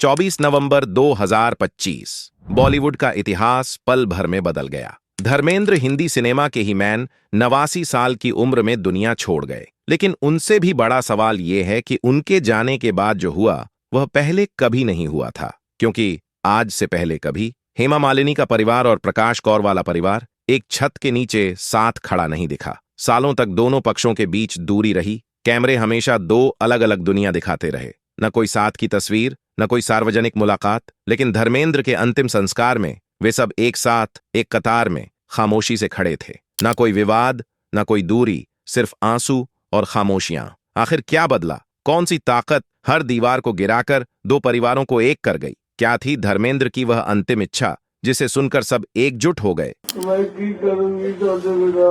24 नवंबर 2025 बॉलीवुड का इतिहास पल भर में बदल गया। धर्मेंद्र हिंदी सिनेमा के ही मैन 89 साल की उम्र में दुनिया छोड़ गए। लेकिन उनसे भी बड़ा सवाल यह है कि उनके जाने के बाद जो हुआ वह पहले कभी नहीं हुआ था, क्योंकि आज से पहले कभी हेमा मालिनी का परिवार और प्रकाश कौर वाला परिवार एक छत के नीचे साथ खड़ा नहीं दिखा। सालों तक दोनों पक्षों के बीच दूरी रही। कैमरे हमेशा दो अलग अलग दुनिया दिखाते रहे। न कोई साथ की तस्वीर, न कोई सार्वजनिक मुलाकात। लेकिन धर्मेंद्र के अंतिम संस्कार में वे सब एक साथ एक कतार में खामोशी से खड़े थे। न कोई विवाद, न कोई दूरी, सिर्फ आंसू और खामोशियां। आखिर क्या बदला? कौन सी ताकत हर दीवार को गिराकर दो परिवारों को एक कर गई? क्या थी धर्मेंद्र की वह अंतिम इच्छा जिसे सुनकर सब एकजुट हो गए? मैं की करूंगी तो बिना।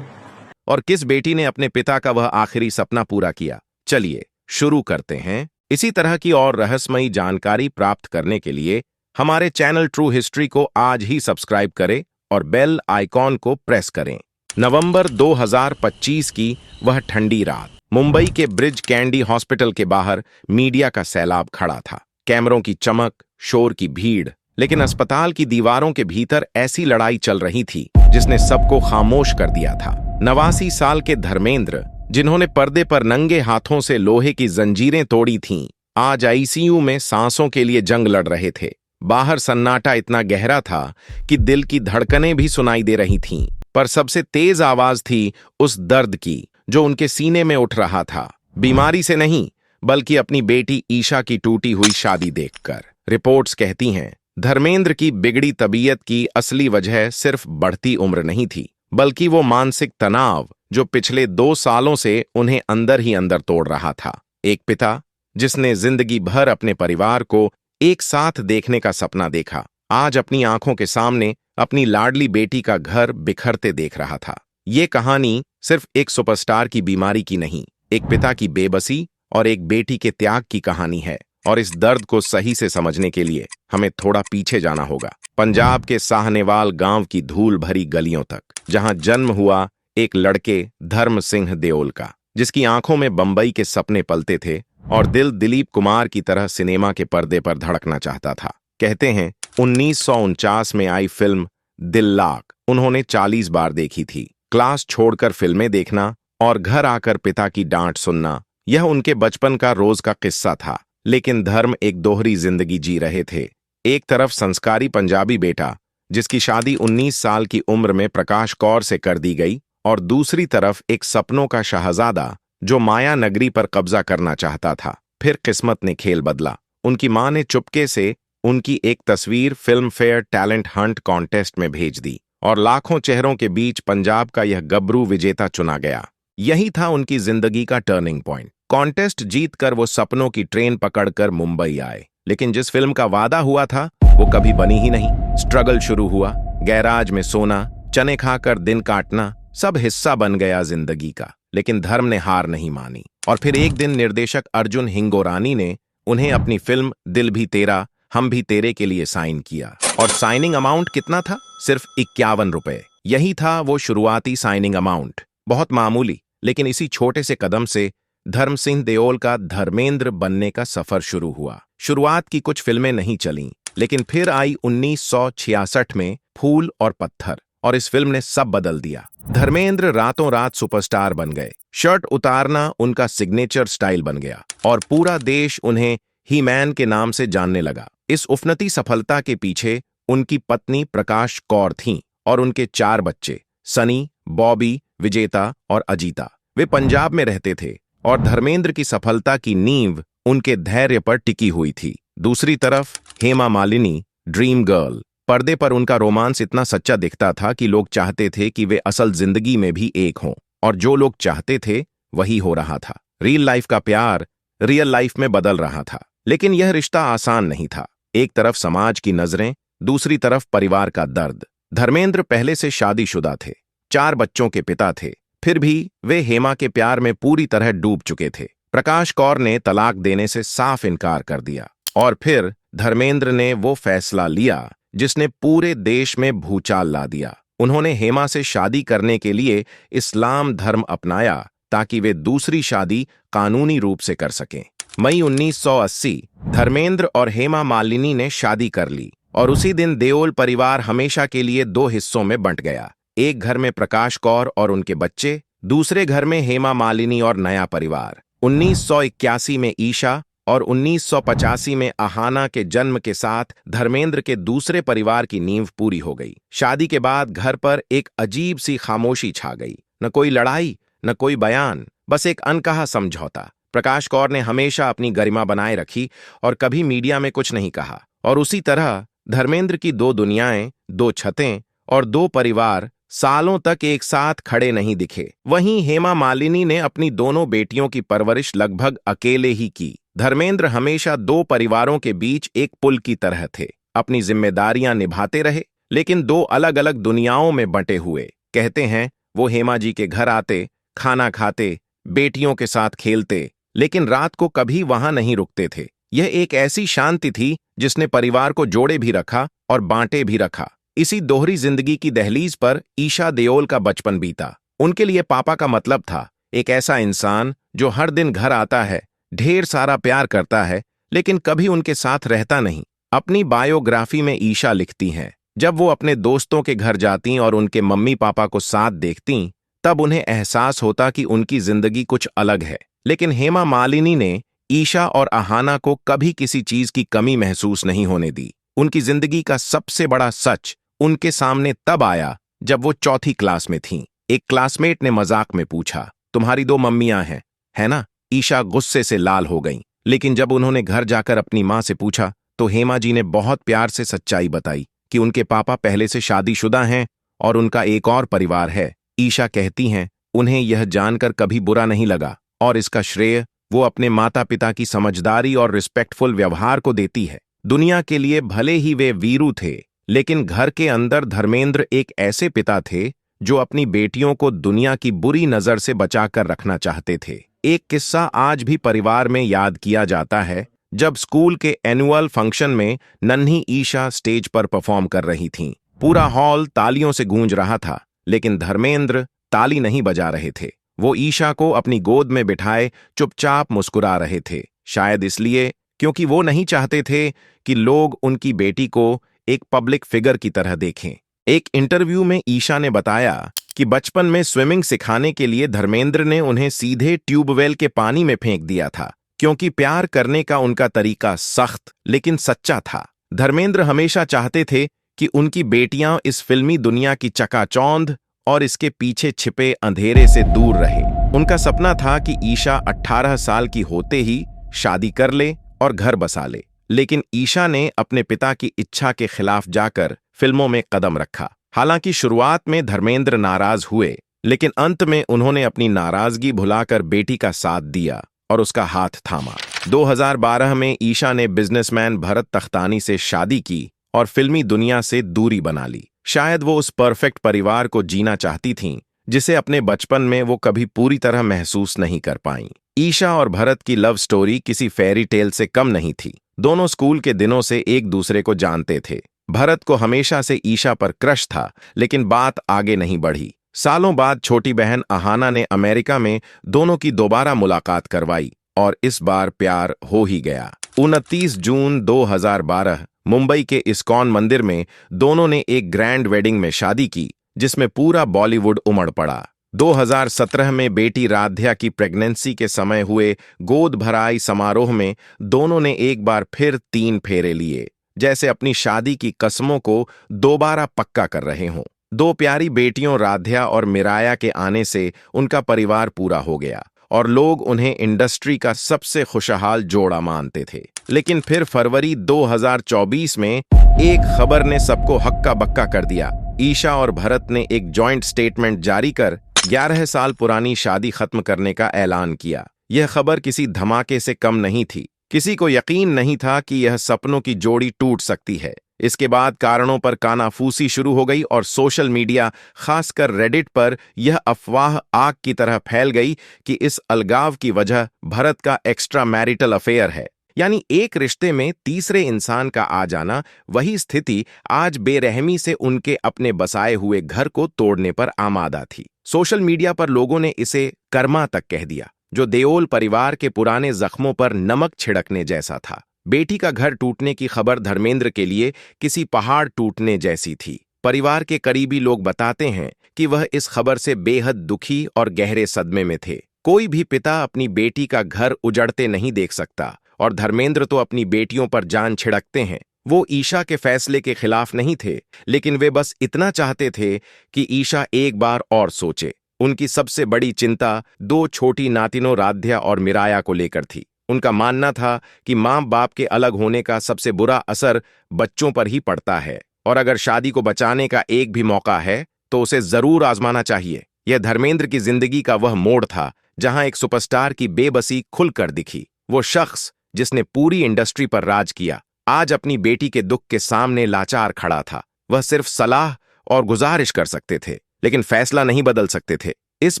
और किस बेटी ने अपने पिता का वह आखिरी सपना पूरा किया? चलिए शुरू करते हैं। इसी तरह की और रहस्यमयी जानकारी प्राप्त करने के लिए हमारे चैनल ट्रू हिस्ट्री को आज ही सब्सक्राइब करें और बेल आइकॉन को प्रेस करें। नवंबर 2025 की वह ठंडी रात मुंबई के ब्रिज कैंडी हॉस्पिटल के बाहर मीडिया का सैलाब खड़ा था। कैमरों की चमक, शोर की भीड़, लेकिन अस्पताल की दीवारों के भीतर ऐसी लड़ाई चल रही थी जिसने सबको खामोश कर दिया था। 89 साल के धर्मेंद्र, जिन्होंने पर्दे पर नंगे हाथों से लोहे की जंजीरें तोड़ी थीं, आज आईसीयू में सांसों के लिए जंग लड़ रहे थे। बाहर सन्नाटा इतना गहरा था कि दिल की धड़कनें भी सुनाई दे रही थीं, पर सबसे तेज आवाज थी उस दर्द की जो उनके सीने में उठ रहा था। बीमारी से नहीं, बल्कि अपनी बेटी ईशा की टूटी हुई शादी देखकर। रिपोर्ट्स कहती हैं धर्मेंद्र की बिगड़ी तबीयत की असली वजह सिर्फ बढ़ती उम्र नहीं थी, बल्कि वो मानसिक तनाव जो पिछले 2 सालों से उन्हें अंदर ही अंदर तोड़ रहा था। एक पिता जिसने जिंदगी भर अपने परिवार को एक साथ देखने का सपना देखा, आज अपनी आंखों के सामने अपनी लाडली बेटी का घर बिखरते देख रहा था। ये कहानी सिर्फ एक सुपरस्टार की बीमारी की नहीं, एक पिता की बेबसी और एक बेटी के त्याग की कहानी है। और इस दर्द को सही से समझने के लिए हमें थोड़ा पीछे जाना होगा, पंजाब के साहनेवाल गांव की धूल भरी गलियों तक, जहां जन्म हुआ एक लड़के धर्म सिंह देओल का, जिसकी आंखों में बंबई के सपने पलते थे और दिल दिलीप कुमार की तरह सिनेमा के पर्दे पर धड़कना चाहता था। कहते हैं 1949 में आई फिल्म दिल लाक उन्होंने 40 बार देखी थी। क्लास छोड़कर फिल्में देखना और घर आकर पिता की डांट सुनना, यह उनके बचपन का रोज का किस्सा था। लेकिन धर्म एक दोहरी जिंदगी जी रहे थे। एक तरफ संस्कारी पंजाबी बेटा जिसकी शादी 19 साल की उम्र में प्रकाश कौर से कर दी गई, और दूसरी तरफ एक सपनों का शहजादा जो माया नगरी पर कब्जा करना चाहता था। फिर किस्मत ने खेल बदला। उनकी मां ने चुपके से उनकी एक तस्वीर film fair talent Hunt contest में भेज दी और लाखों चेहरों के बीच पंजाब का यह गबरू विजेता चुना गया। यही था उनकी जिंदगी का टर्निंग पॉइंट। कॉन्टेस्ट जीतकर वो सपनों की ट्रेन पकड़कर मुंबई आए, लेकिन जिस फिल्म का वादा हुआ था वो कभी बनी ही नहीं। स्ट्रगल शुरू हुआ, गैराज में सोना, चने खाकर दिन काटना, सब हिस्सा बन गया जिंदगी का। लेकिन धर्म ने हार नहीं मानी और फिर एक दिन निर्देशक अर्जुन हिंगोरानी ने उन्हें अपनी फिल्म दिल भी तेरा हम भी तेरे के लिए साइन किया। और साइनिंग अमाउंट कितना था? सिर्फ 51 रुपए। यही था वो शुरुआती साइनिंग अमाउंट। बहुत मामूली, लेकिन इसी छोटे से कदम से धर्म सिंह देओल का धर्मेंद्र बनने का सफर शुरू हुआ। शुरुआत की कुछ फिल्में नहीं चलीं, लेकिन फिर आई 1966 में फूल और पत्थर, और इस फिल्म ने सब बदल दिया। धर्मेंद्र रातों रात सुपरस्टार बन गए। शर्ट उतारना उनका सिग्नेचर स्टाइल बन गया और पूरा देश उन्हें ही मैन के नाम से जानने लगा। इस उफनती सफलता के पीछे उनकी पत्नी प्रकाश कौर थीं और उनके 4 बच्चे, सनी, बॉबी, विजेता और अजीता। वे पंजाब में रहते थे और धर्मेंद्र की सफलता की नींव उनके धैर्य पर टिकी हुई थी। दूसरी तरफ हेमा मालिनी, ड्रीम गर्ल। पर्दे पर उनका रोमांस इतना सच्चा दिखता था कि लोग चाहते थे कि वे असल जिंदगी में भी एक हों, और जो लोग चाहते थे वही हो रहा था। रियल लाइफ का प्यार रियल लाइफ में बदल रहा था। लेकिन यह रिश्ता आसान नहीं था। एक तरफ समाज की नजरें, दूसरी तरफ परिवार का दर्द। धर्मेंद्र पहले से शादीशुदा थे, 4 बच्चों के पिता थे, फिर भी वे हेमा के प्यार में पूरी तरह डूब चुके थे। प्रकाश कौर ने तलाक देने से साफ इनकार कर दिया और फिर धर्मेंद्र ने वो फैसला लिया जिसने पूरे देश में भूचाल ला दिया। उन्होंने हेमा से शादी करने के लिए इस्लाम धर्म अपनाया, ताकि वे दूसरी शादी कानूनी रूप से कर सकें। मई 1980 धर्मेंद्र और हेमा मालिनी ने शादी कर ली और उसी दिन देओल परिवार हमेशा के लिए दो हिस्सों में बंट गया। एक घर में प्रकाश कौर और उनके बच्चे, दूसरे घर में हेमा मालिनी और नया परिवार। 1981 में ईशा और 1985 में अहाना के जन्म के साथ धर्मेंद्र के दूसरे परिवार की नींव पूरी हो गई। शादी के बाद घर पर एक अजीब सी खामोशी छा गई। न कोई लड़ाई, न कोई बयान, बस एक अनकहा समझौता। प्रकाश कौर ने हमेशा अपनी गरिमा बनाए रखी और कभी मीडिया में कुछ नहीं कहा। और उसी तरह धर्मेंद्र की दो दुनियाएं, दो छतें और दो परिवार सालों तक एक साथ खड़े नहीं दिखे। वहीं हेमा मालिनी ने अपनी दोनों बेटियों की परवरिश लगभग अकेले ही की। धर्मेंद्र हमेशा दो परिवारों के बीच एक पुल की तरह थे। अपनी जिम्मेदारियां निभाते रहे, लेकिन दो अलग अलग दुनियाओं में बंटे हुए। कहते हैं वो हेमा जी के घर आते, खाना खाते, बेटियों के साथ खेलते, लेकिन रात को कभी वहां नहीं रुकते थे। यह एक ऐसी शांति थी जिसने परिवार को जोड़े भी रखा और बांटे भी रखा। इसी दोहरी जिंदगी की दहलीज पर ईशा देओल का बचपन बीता। उनके लिए पापा का मतलब था एक ऐसा इंसान जो हर दिन घर आता है, ढेर सारा प्यार करता है, लेकिन कभी उनके साथ रहता नहीं। अपनी बायोग्राफी में ईशा लिखती हैं, जब वो अपने दोस्तों के घर जाती और उनके मम्मी पापा को साथ देखती, तब उन्हें एहसास होता कि उनकी जिंदगी कुछ अलग है। लेकिन हेमा मालिनी ने ईशा और अहाना को कभी किसी चीज की कमी महसूस नहीं होने दी। उनकी जिंदगी का सबसे बड़ा सच उनके सामने तब आया जब वो चौथी क्लास में थीं। एक क्लासमेट ने मजाक में पूछा, तुम्हारी दो मम्मियां हैं, है ना? ईशा गुस्से से लाल हो गईं, लेकिन जब उन्होंने घर जाकर अपनी मां से पूछा तो हेमा जी ने बहुत प्यार से सच्चाई बताई कि उनके पापा पहले से शादीशुदा हैं और उनका एक और परिवार है। ईशा कहती हैं, उन्हें यह जानकर कभी बुरा नहीं लगा और इसका श्रेय वो अपने माता पिता की समझदारी और रिस्पेक्टफुल व्यवहार को देती है। दुनिया के लिए भले ही वे वीरू थे, लेकिन घर के अंदर धर्मेंद्र एक ऐसे पिता थे जो अपनी बेटियों को दुनिया की बुरी नजर से बचाकर रखना चाहते थे। एक किस्सा आज भी परिवार में याद किया जाता है, जब स्कूल के एनुअल फंक्शन में नन्ही ईशा स्टेज पर परफॉर्म कर रही थीं। पूरा हॉल तालियों से गूंज रहा था, लेकिन धर्मेंद्र ताली नहीं बजा रहे थे। वो ईशा को अपनी गोद में बिठाए चुपचाप मुस्कुरा रहे थे, शायद इसलिए क्योंकि वो नहीं चाहते थे कि लोग उनकी बेटी को एक पब्लिक फिगर की तरह देखें। एक इंटरव्यू में ईशा ने बताया कि बचपन में स्विमिंग सिखाने के लिए धर्मेंद्र ने उन्हें सीधे ट्यूबवेल के पानी में फेंक दिया था, क्योंकि प्यार करने का उनका तरीका सख्त लेकिन सच्चा था। धर्मेंद्र हमेशा चाहते थे कि उनकी बेटियां इस फिल्मी दुनिया की चकाचौंध और इसके पीछे छिपे अंधेरे से दूर रहे। उनका सपना था कि ईशा 18 साल की होते ही शादी कर ले और घर बसा ले, लेकिन ईशा ने अपने पिता की इच्छा के खिलाफ जाकर फिल्मों में कदम रखा। हालांकि शुरुआत में धर्मेंद्र नाराज हुए, लेकिन अंत में उन्होंने अपनी नाराजगी भुलाकर बेटी का साथ दिया और उसका हाथ थामा। 2012 में ईशा ने बिजनेसमैन भरत तख्तानी से शादी की और फिल्मी दुनिया से दूरी बना ली। शायद वो उस परफेक्ट परिवार को जीना चाहती थीं, जिसे अपने बचपन में वो कभी पूरी तरह महसूस नहीं कर पाईं। ईशा और भरत की लव स्टोरी किसी फेरी टेल से कम नहीं थी। दोनों स्कूल के दिनों से एक दूसरे को जानते थे। भरत को हमेशा से ईशा पर क्रश था, लेकिन बात आगे नहीं बढ़ी। सालों बाद छोटी बहन अहाना ने अमेरिका में दोनों की दोबारा मुलाकात करवाई और इस बार प्यार हो ही गया। 29 जून 2012 मुंबई के इस्कॉन मंदिर में दोनों ने एक ग्रैंड वेडिंग में शादी की, जिसमें पूरा बॉलीवुड उमड़ पड़ा। 2017 में बेटी राध्या की प्रेगनेंसी के समय हुए गोद भराई समारोह में दोनों ने एक बार फिर 3 फेरे लिए, जैसे अपनी शादी की कसमों को दोबारा पक्का कर रहे हों। 2 प्यारी बेटियों राध्या और मिराया के आने से उनका परिवार पूरा हो गया और लोग उन्हें इंडस्ट्री का सबसे खुशहाल जोड़ा मानते थे। लेकिन फिर फरवरी 2024 में एक खबर ने सबको हक्का बक्का कर दिया। ईशा और भरत ने एक जॉइंट स्टेटमेंट जारी कर 11 साल पुरानी शादी खत्म करने का ऐलान किया। यह खबर किसी धमाके से कम नहीं थी। किसी को यकीन नहीं था कि यह सपनों की जोड़ी टूट सकती है। इसके बाद कारणों पर कानाफूसी शुरू हो गई और सोशल मीडिया, खासकर रेडिट पर यह अफवाह आग की तरह फैल गई कि इस अलगाव की वजह भरत का एक्स्ट्रा मैरिटल अफेयर है, यानी एक रिश्ते में तीसरे इंसान का आ जाना। वही स्थिति आज बेरहमी से उनके अपने बसाए हुए घर को तोड़ने पर आमादा थी। सोशल मीडिया पर लोगों ने इसे कर्मा तक कह दिया, जो देओल परिवार के पुराने जख्मों पर नमक छिड़कने जैसा था। बेटी का घर टूटने की खबर धर्मेंद्र के लिए किसी पहाड़ टूटने जैसी थी। परिवार के करीबी लोग बताते हैं कि वह इस खबर से बेहद दुखी और गहरे सदमे में थे। कोई भी पिता अपनी बेटी का घर उजड़ते नहीं देख सकता, और धर्मेंद्र तो अपनी बेटियों पर जान छिड़कते हैं। वो ईशा के फैसले के खिलाफ नहीं थे, लेकिन वे बस इतना चाहते थे कि ईशा एक बार और सोचे। उनकी सबसे बड़ी चिंता दो छोटी नातिनों राध्या और मिराया को लेकर थी। उनका मानना था कि माँ बाप के अलग होने का सबसे बुरा असर बच्चों पर ही पड़ता है, और अगर शादी को बचाने का एक भी मौका है तो उसे जरूर आजमाना चाहिए। यह धर्मेंद्र की जिंदगी का वह मोड़ था जहां एक सुपरस्टार की बेबसी खुलकर दिखी। वो शख्स जिसने पूरी इंडस्ट्री पर राज किया, आज अपनी बेटी के दुख के सामने लाचार खड़ा था। वह सिर्फ सलाह और गुजारिश कर सकते थे, लेकिन फैसला नहीं बदल सकते थे। इस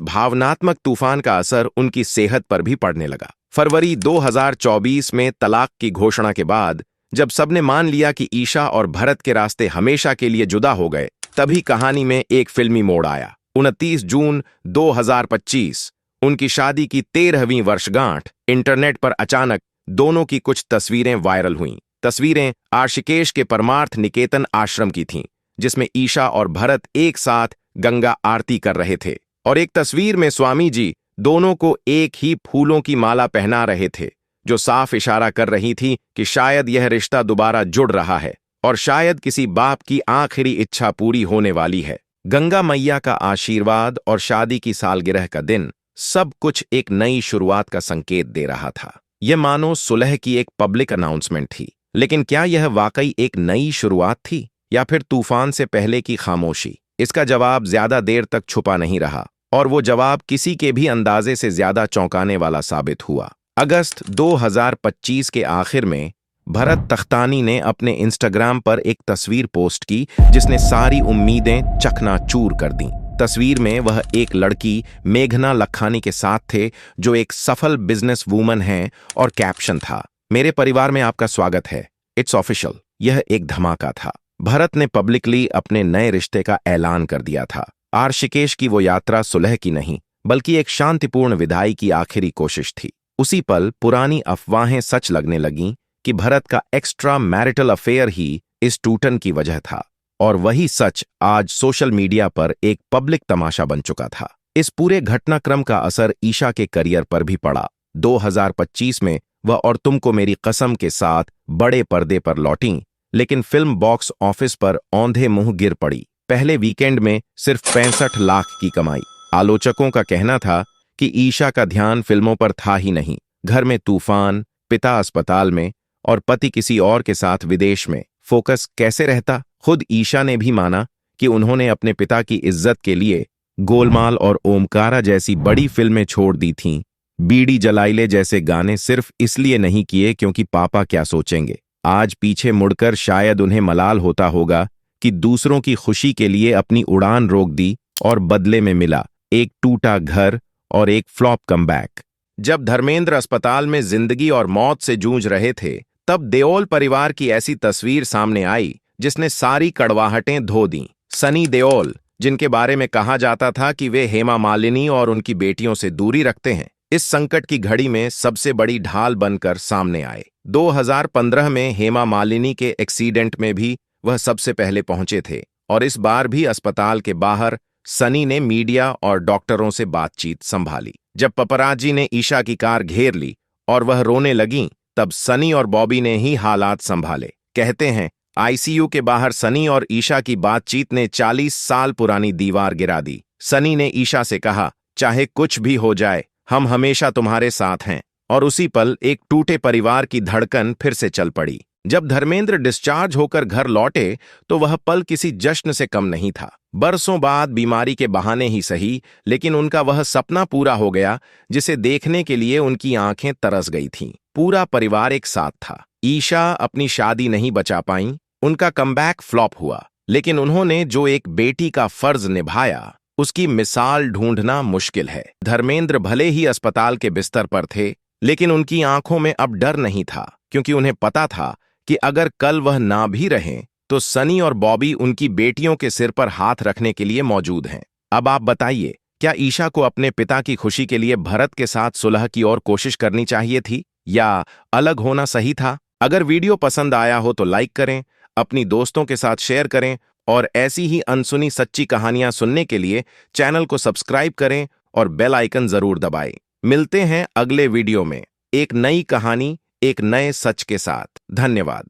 भावनात्मक तूफान का असर उनकी सेहत पर भी पड़ने लगा। फरवरी 2024 में तलाक की घोषणा के बाद जब सबने मान लिया कि ईशा और भरत के रास्ते हमेशा के लिए जुदा हो गए, तभी कहानी में एक फिल्मी मोड़ आया। 29 जून 2025 उनकी शादी की 13वीं वर्षगांठ। इंटरनेट पर अचानक दोनों की कुछ तस्वीरें वायरल हुईं। तस्वीरें आर्शिकेश के परमार्थ निकेतन आश्रम की थीं, जिसमें ईशा और भरत एक साथ गंगा आरती कर रहे थे, और एक तस्वीर में स्वामी जी दोनों को एक ही फूलों की माला पहना रहे थे, जो साफ इशारा कर रही थी कि शायद यह रिश्ता दोबारा जुड़ रहा है और शायद किसी बाप की आखिरी इच्छा पूरी होने वाली है। गंगा मैया का आशीर्वाद और शादी की सालगिरह का दिन, सब कुछ एक नई शुरुआत का संकेत दे रहा था। यह मानो सुलह की एक पब्लिक अनाउंसमेंट थी, लेकिन क्या यह वाकई एक नई शुरुआत थी या फिर तूफान से पहले की खामोशी? इसका जवाब ज्यादा देर तक छुपा नहीं रहा, और वो जवाब किसी के भी अंदाजे से ज्यादा चौंकाने वाला साबित हुआ। अगस्त 2025 के आखिर में भरत तख्तानी ने अपने इंस्टाग्राम पर एक तस्वीर पोस्ट की जिसने सारी उम्मीदें चकनाचूर कर दी। तस्वीर में वह एक लड़की मेघना लखानी के साथ थे, जो एक सफल बिजनेस वूमन हैं, और कैप्शन था, मेरे परिवार में आपका स्वागत है, इट्स ऑफिशियल। यह एक धमाका था। भरत ने पब्लिकली अपने नए रिश्ते का ऐलान कर दिया था। आर्शिकेश की वो यात्रा सुलह की नहीं, बल्कि एक शांतिपूर्ण विदाई की आखिरी कोशिश थी। उसी पल पुरानी अफवाहें सच लगने लगीं कि भरत का एक्स्ट्रा मैरिटल अफेयर ही इस टूटन की वजह था, और वही सच आज सोशल मीडिया पर एक पब्लिक तमाशा बन चुका था। इस पूरे घटनाक्रम का असर ईशा के करियर पर भी पड़ा। 2025 में वह और तुमको मेरी कसम के साथ बड़े पर्दे पर लौटीं, लेकिन फिल्म बॉक्स ऑफिस पर औंधे मुंह गिर पड़ी। पहले वीकेंड में सिर्फ 65 लाख की कमाई। आलोचकों का कहना था कि ईशा का ध्यान फिल्मों पर था ही नहीं। घर में तूफान, पिता अस्पताल में और पति किसी और के साथ विदेश में, फोकस कैसे रहता? खुद ईशा ने भी माना कि उन्होंने अपने पिता की इज्जत के लिए गोलमाल और ओमकारा जैसी बड़ी फिल्में छोड़ दी थीं। बीड़ी जलाइले जैसे गाने सिर्फ इसलिए नहीं किए क्योंकि पापा क्या सोचेंगे। आज पीछे मुड़कर शायद उन्हें मलाल होता होगा कि दूसरों की खुशी के लिए अपनी उड़ान रोक दी, और बदले में मिला एक टूटा घर और एक फ्लॉप कमबैक। जब धर्मेंद्र अस्पताल में जिंदगी और मौत से जूझ रहे थे, तब देओल परिवार की ऐसी तस्वीर सामने आई जिसने सारी कड़वाहटें धो दी। सनी देओल, जिनके बारे में कहा जाता था कि वे हेमा मालिनी और उनकी बेटियों से दूरी रखते हैं, इस संकट की घड़ी में सबसे बड़ी ढाल बनकर सामने आए। 2015 में हेमा मालिनी के एक्सीडेंट में भी वह सबसे पहले पहुंचे थे, और इस बार भी अस्पताल के बाहर सनी ने मीडिया और डॉक्टरों से बातचीत संभाली। जब पपराजी ने ईशा की कार घेर ली और वह रोने लगीं, तब सनी और बॉबी ने ही हालात संभाले। कहते हैं, आईसीयू के बाहर सनी और ईशा की बातचीत ने 40 साल पुरानी दीवार गिरा दी। सनी ने ईशा से कहा, चाहे कुछ भी हो जाए, हम हमेशा तुम्हारे साथ हैं। और उसी पल एक टूटे परिवार की धड़कन फिर से चल पड़ी। जब धर्मेंद्र डिस्चार्ज होकर घर लौटे तो वह पल किसी जश्न से कम नहीं था। बरसों बाद बीमारी के बहाने ही सही, लेकिन उनका वह सपना पूरा हो गया जिसे देखने के लिए उनकी आंखें तरस गई थीं। पूरा परिवार एक साथ था। ईशा अपनी शादी नहीं बचा पाईं, उनका कमबैक फ्लॉप हुआ, लेकिन उन्होंने जो एक बेटी का फर्ज निभाया, उसकी मिसाल ढूंढना मुश्किल है। धर्मेंद्र भले ही अस्पताल के बिस्तर पर थे, लेकिन उनकी आंखों में अब डर नहीं था, क्योंकि उन्हें पता था कि अगर कल वह ना भी रहें तो सनी और बॉबी उनकी बेटियों के सिर पर हाथ रखने के लिए मौजूद हैं। अब आप बताइए, क्या ईशा को अपने पिता की खुशी के लिए भरत के साथ सुलह की और कोशिश करनी चाहिए थी या अलग होना सही था? अगर वीडियो पसंद आया हो तो लाइक करें, अपनी दोस्तों के साथ शेयर करें और ऐसी ही अनसुनी सच्ची कहानियां सुनने के लिए चैनल को सब्सक्राइब करें और बेल आइकन जरूर दबाएं। मिलते हैं अगले वीडियो में एक नई कहानी, एक नए सच के साथ। धन्यवाद।